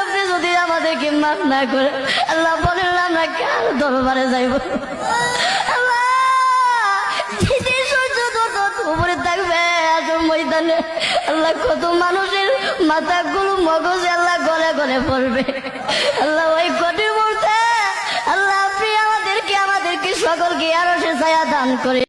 আপনি যদি আমাদেরকে মাফ না করে আল্লাহ বলেন আমরা কার দরবারে যাইব? উপরে থাকবে ময়দানে আল্লাহ কত মানুষের মাথাগুলো মগজে আল্লাহ গলে গলে পড়বে। আল্লাহ ওই কঠিন মুহূর্তে আল্লাহ আপনি আমাদেরকে সকলকে আরো সে ছায়া দান করে।